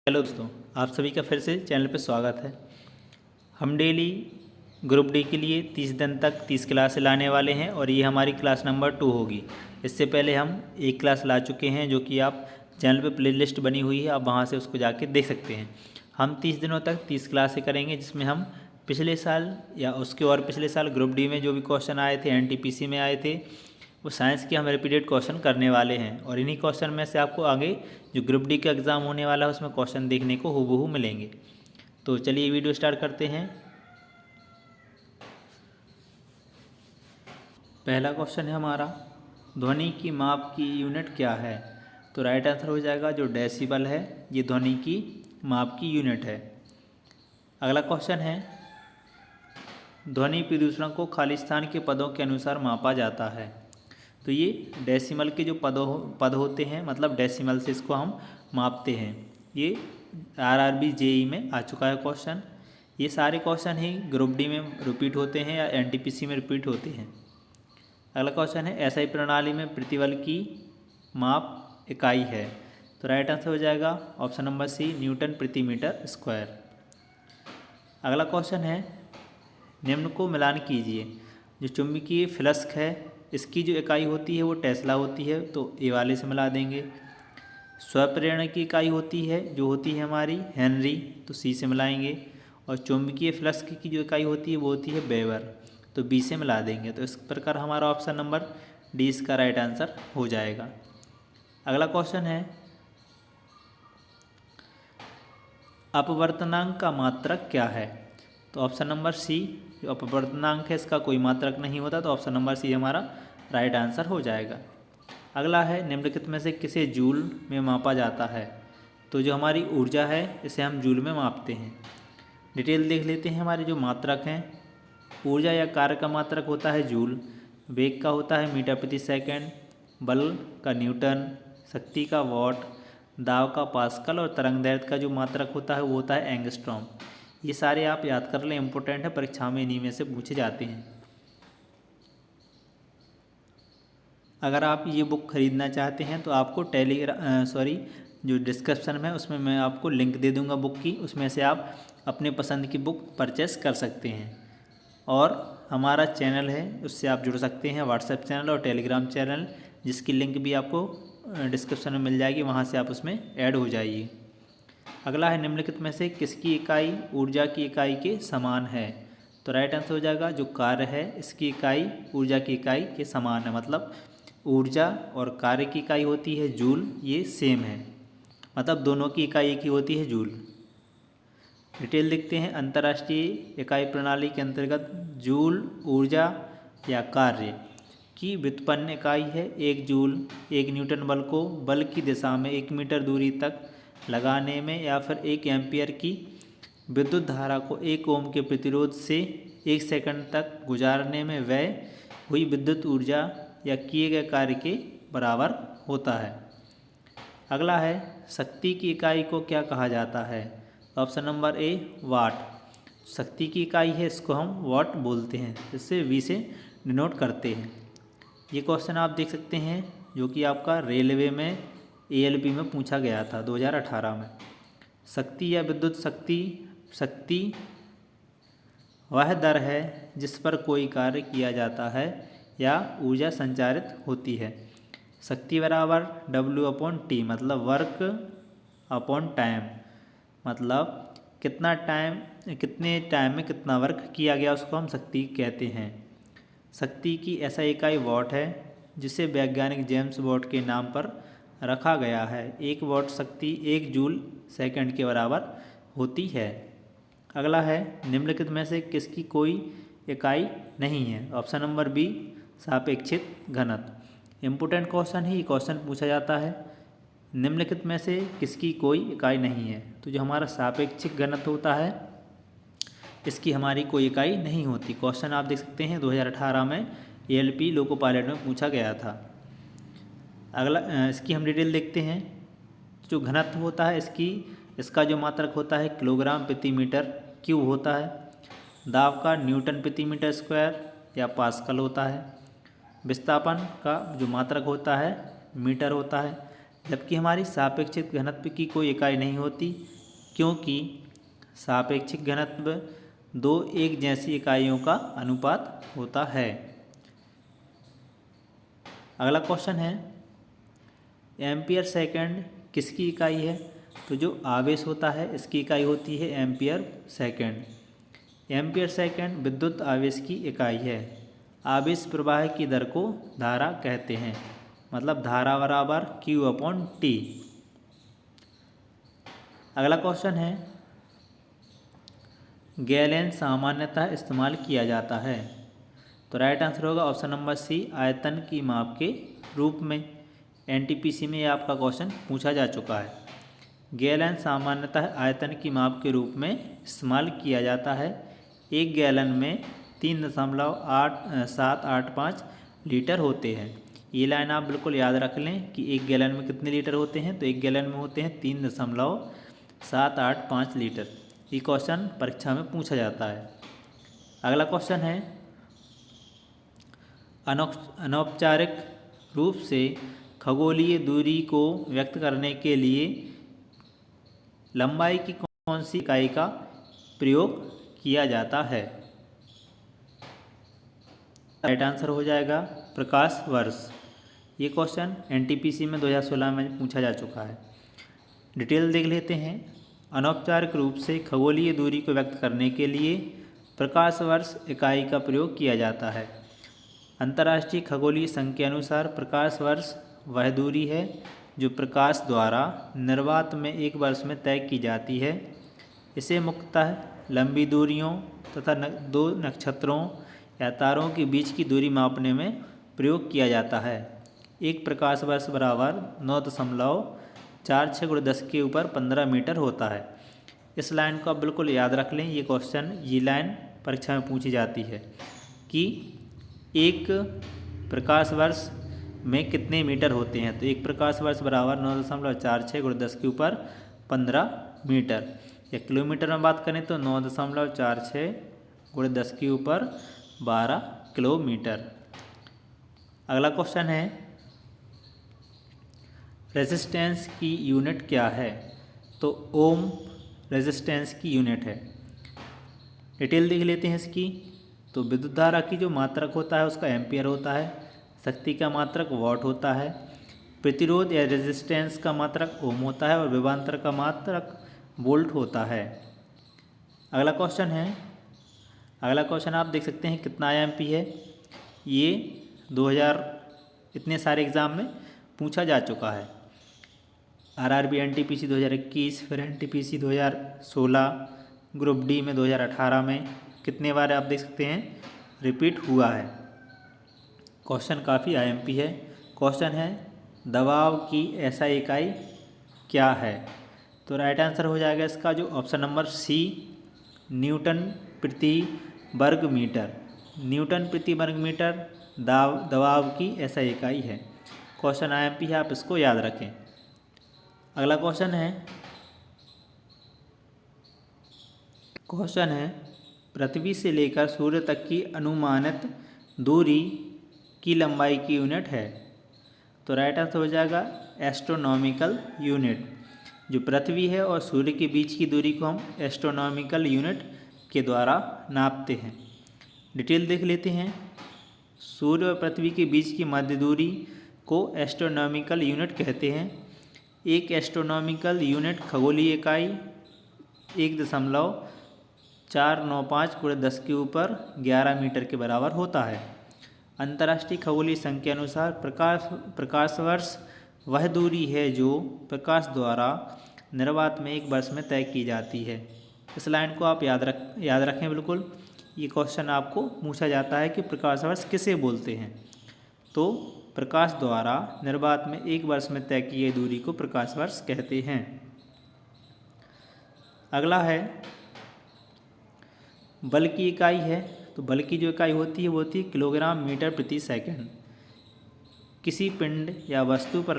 Hello दोस्तों, आप सभी का फिर से चैनल पर स्वागत है। हम डेली ग्रुप डी के लिए 30 दिन तक 30 क्लास लाने वाले हैं और ये हमारी क्लास नंबर 2 होगी। इससे पहले हम एक क्लास ला चुके हैं जो कि आप चैनल पे प्लेलिस्ट बनी हुई है, आप वहाँ से उसको जाके देख सकते हैं। हम 30 दिनों तक 30 क्लासें करेंगे, जिसमें हम पिछले साल या उसके और पिछले साल ग्रुप डी में जो भी क्वेश्चन आए थे, NTPC में आए थे, वो साइंस के हम रिपीटेड क्वेश्चन करने वाले हैं। और इन्हीं क्वेश्चन में से आपको आगे जो ग्रुप डी का एग्ज़ाम होने वाला है उसमें क्वेश्चन देखने को हूबहू मिलेंगे। तो चलिए वीडियो स्टार्ट करते हैं। पहला क्वेश्चन है हमारा, ध्वनि की माप की यूनिट क्या है? तो राइट आंसर हो जाएगा जो डेसिबल है, ये ध्वनि की माप की यूनिट है। अगला क्वेश्चन है, ध्वनि प्रदूषण को खाली स्थान के पदों के अनुसार मापा जाता है। तो ये डेसिमल के जो पद होते हैं, मतलब डेसिमल से इसको हम मापते हैं। ये RRB JEE में आ चुका है क्वेश्चन। ये सारे क्वेश्चन ही ग्रुप डी में रिपीट होते हैं या NTPC में रिपीट होते हैं। अगला क्वेश्चन है, SI प्रणाली में प्रतिबल की माप इकाई है। तो राइट आंसर हो जाएगा ऑप्शन नंबर सी, न्यूटन प्रति मीटर स्क्वायर। अगला क्वेश्चन है, निम्न को मिलान कीजिए। जो चुंबकीय फ्लक्स है, इसकी जो इकाई होती है वो टेस्ला होती है, तो ए वाले से मिला देंगे। स्वप्रेरण की इकाई होती है जो होती है हमारी हेनरी, तो सी से मिलाएंगे। और चुंबकीय फ्लक्स की जो इकाई होती है वो होती है वेबर, तो बी से मिला देंगे। तो इस प्रकार हमारा ऑप्शन नंबर डी इसका राइट आंसर हो जाएगा। अगला क्वेश्चन है, अपवर्तनांक का मात्रक क्या है? तो ऑप्शन नंबर सी, जो अपवर्तनांक है इसका कोई मात्रक नहीं होता, तो ऑप्शन नंबर सी हमारा राइट आंसर हो जाएगा। अगला है, निम्नलिखित में से किसे जूल में मापा जाता है? तो जो हमारी ऊर्जा है इसे हम जूल में मापते हैं। डिटेल देख लेते हैं। हमारे जो मात्रक हैं, ऊर्जा या कार्य का मात्रक होता है जूल, वेग का होता है मीटर प्रति सेकंड, बल का न्यूटन, शक्ति का वॉट, दाब का पास्कल और तरंग दैर्ध्य का जो मात्रक होता है वो होता है एंगस्ट्रॉम। ये सारे आप याद कर लें, इंपॉर्टेंट है, परीक्षा में इन्हीं में से पूछे जाते हैं। अगर आप ये बुक ख़रीदना चाहते हैं तो आपको जो डिस्क्रिप्शन में उसमें मैं आपको लिंक दे दूंगा बुक की, उसमें से आप अपने पसंद की बुक परचेस कर सकते हैं। और हमारा चैनल है, उससे आप जुड़ सकते हैं, व्हाट्सएप चैनल और टेलीग्राम चैनल, जिसकी लिंक भी आपको डिस्क्रिप्शन में मिल जाएगी, वहाँ से आप उसमें ऐड हो जाइए। अगला है, निम्नलिखित में से किसकी इकाई ऊर्जा की इकाई के समान है? तो राइट आंसर हो जाएगा जो कार्य है इसकी इकाई ऊर्जा की इकाई के समान है, मतलब ऊर्जा और कार्य की इकाई होती है जूल, ये सेम है, मतलब दोनों की इकाई एक ही होती है जूल। डिटेल देखते हैं। अंतर्राष्ट्रीय इकाई प्रणाली के अंतर्गत जूल ऊर्जा या कार्य की व्युत्पन्न इकाई है 1 जूल। 1 न्यूटन बल को बल की दिशा में 1 मीटर दूरी तक लगाने में या फिर 1 एम्पियर की विद्युत धारा को 1 ओम के प्रतिरोध से 1 सेकंड तक गुजारने में व्यय हुई विद्युत ऊर्जा या किए गए कार्य के बराबर होता है। अगला है, शक्ति की इकाई को क्या कहा जाता है? ऑप्शन नंबर ए, वाट। शक्ति की इकाई है इसको हम वाट बोलते हैं, इससे वी से डिनोट करते हैं। ये क्वेश्चन आप देख सकते हैं जो कि आपका रेलवे में ALP में पूछा गया था 2018 में। शक्ति या विद्युत शक्ति वह दर है जिस पर कोई कार्य किया जाता है या ऊर्जा संचारित होती है। शक्ति बराबर W/T, मतलब वर्क अपॉन टाइम, मतलब कितने टाइम में कितना वर्क किया गया उसको हम शक्ति कहते हैं। शक्ति की ऐसा इकाई वॉट है जिसे वैज्ञानिक जेम्स वॉट के नाम पर रखा गया है। 1 वॉट शक्ति 1 जूल सेकंड के बराबर होती है। अगला है, निम्नलिखित में से किसकी कोई इकाई नहीं है? ऑप्शन नंबर बी, सापेक्षिक घनत्व। इम्पोर्टेंट क्वेश्चन ही क्वेश्चन पूछा जाता है, निम्नलिखित में से किसकी कोई इकाई नहीं है? तो जो हमारा सापेक्षिक घनत्व होता है इसकी हमारी कोई इकाई नहीं होती। क्वेश्चन आप देख सकते हैं 2018 में ALP लोको पायलट में पूछा गया था। अगला इसकी हम डिटेल देखते हैं। जो घनत्व होता है इसका जो मात्रक होता है किलोग्राम प्रति मीटर क्यूब होता है। दाब का न्यूटन प्रति मीटर स्क्वायर या पास्कल होता है। विस्थापन का जो मात्रक होता है मीटर होता है। जबकि हमारी सापेक्षिक घनत्व की कोई इकाई नहीं होती, क्योंकि सापेक्षिक घनत्व दो एक जैसी इकाइयों का अनुपात होता है। अगला क्वेश्चन है, एम्पियर सेकंड किसकी इकाई है? तो जो आवेश होता है इसकी इकाई होती है एम्पियर सेकंड। एम्पियर सेकंड विद्युत आवेश की इकाई है। आवेश प्रवाह की दर को धारा कहते हैं, मतलब धारा बराबर Q/T। अगला क्वेश्चन है, गैलन सामान्यतः इस्तेमाल किया जाता है। तो राइट आंसर होगा ऑप्शन नंबर सी, आयतन की माप के रूप में। एनटीपीसी में आपका क्वेश्चन पूछा जा चुका है। गैलन सामान्यतः आयतन की माप के रूप में इस्तेमाल किया जाता है। एक गैलन में 3.785 लीटर होते हैं। ये लाइन आप बिल्कुल याद रख लें कि एक गैलन में कितने लीटर होते हैं। तो एक गैलन में होते हैं 3.785 लीटर। ये क्वेश्चन परीक्षा में पूछा जाता है। अगला क्वेश्चन है, अनौपचारिक रूप से खगोलीय दूरी को व्यक्त करने के लिए लंबाई की कौन सी इकाई का प्रयोग किया जाता है? राइट आंसर हो जाएगा प्रकाश वर्ष। ये क्वेश्चन एनटीपीसी में 2016 में पूछा जा चुका है। डिटेल देख लेते हैं। अनौपचारिक रूप से खगोलीय दूरी को व्यक्त करने के लिए प्रकाश वर्ष इकाई का प्रयोग किया जाता है। अंतर्राष्ट्रीय खगोलीय संघ के अनुसार प्रकाश वर्ष वह दूरी है जो प्रकाश द्वारा निर्वात में एक वर्ष में तय की जाती है। इसे मुख्यतः लंबी दूरियों तथा दो नक्षत्रों या तारों के बीच की दूरी मापने में प्रयोग किया जाता है। एक प्रकाश वर्ष बराबर 9.46 × 10⁻15 मीटर होता है। इस लाइन को आप बिल्कुल याद रख लें। ये लाइन परीक्षा में पूछी जाती है कि एक प्रकाश वर्ष में कितने मीटर होते हैं। तो एक प्रकाश वर्ष बराबर 9.46 × 10⁻15 मीटर। या किलोमीटर में बात करें तो 9.46 × 10⁻12 किलोमीटर। अगला क्वेश्चन है, रेजिस्टेंस की यूनिट क्या है? तो ओम रेजिस्टेंस की यूनिट है। डिटेल देख लेते हैं इसकी। तो विद्युत धारा की जो मात्रक होता है उसका एम्पियर होता है। शक्ति का मात्रक वॉट होता है। प्रतिरोध या रेजिस्टेंस का मात्रक ओम होता है और विभवांतर का मात्रक वोल्ट होता है। अगला क्वेश्चन आप देख सकते हैं कितना आयामी है। ये 2000 इतने सारे एग्ज़ाम में पूछा जा चुका है। आरआरबी एनटीपीसी 2021, फिर एनटीपीसी 2016, ग्रुप डी में 2018 में कितने बार आप देख सकते हैं रिपीट हुआ है। क्वेश्चन काफ़ी आईएमपी है। क्वेश्चन है, दबाव की ऐसा इकाई क्या है? तो राइट आंसर हो जाएगा इसका जो ऑप्शन नंबर सी, न्यूटन प्रति वर्ग मीटर। न्यूटन प्रति वर्ग मीटर दबाव की ऐसा इकाई है। क्वेश्चन आईएमपी है, आप इसको याद रखें। अगला क्वेश्चन है पृथ्वी से लेकर सूर्य तक की अनुमानित दूरी की लंबाई की यूनिट है। तो राइट आंसर हो जाएगा एस्ट्रोनॉमिकल यूनिट। जो पृथ्वी है और सूर्य के बीच की दूरी को हम एस्ट्रोनॉमिकल यूनिट के द्वारा नापते हैं। डिटेल देख लेते हैं। सूर्य और पृथ्वी के बीच की मध्य दूरी को एस्ट्रोनॉमिकल यूनिट कहते हैं। एक एस्ट्रोनॉमिकल यूनिट खगोलीय इकाई 1.495 × 10⁻11 मीटर के बराबर होता है। अंतर्राष्ट्रीय खगोलीय संघ के अनुसार प्रकाश वर्ष वह दूरी है जो प्रकाश द्वारा निर्वात में एक वर्ष में तय की जाती है। इस लाइन को आप याद रखें बिल्कुल। ये क्वेश्चन आपको पूछा जाता है कि प्रकाश वर्ष किसे बोलते हैं। तो प्रकाश द्वारा निर्वात में एक वर्ष में तय की गई दूरी को प्रकाश वर्ष कहते हैं। अगला है बल की इकाई है। तो बल की जो इकाई होती है वो होती है किलोग्राम मीटर प्रति सेकंड। किसी पिंड या वस्तु पर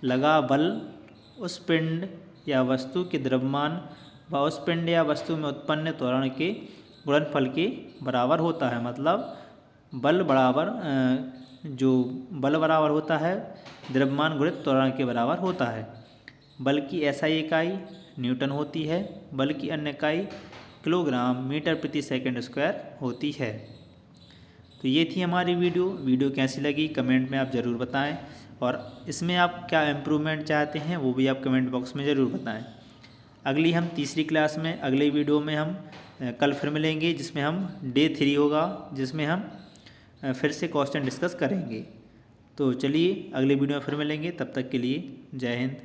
लगा बल उस पिंड या वस्तु के द्रव्यमान व उस पिंड या वस्तु में उत्पन्न त्वरण के गुणनफल के बराबर होता है। मतलब बल बराबर होता है द्रव्यमान गुणित त्वरण के बराबर होता है। बल की एसआई इकाई न्यूटन होती है, बल्कि अन्य इकाई किलोग्राम मीटर प्रति सेकंड स्क्वायर होती है। तो ये थी हमारी वीडियो कैसी लगी कमेंट में आप ज़रूर बताएं, और इसमें आप क्या इम्प्रूवमेंट चाहते हैं वो भी आप कमेंट बॉक्स में ज़रूर बताएं। अगली हम तीसरी क्लास में अगले वीडियो में हम कल फिर मिलेंगे, जिसमें हम डे 3 होगा, जिसमें हम फिर से क्वेश्चन डिस्कस करेंगे। तो चलिए अगले वीडियो में फिर मिलेंगे, तब तक के लिए जय हिंद,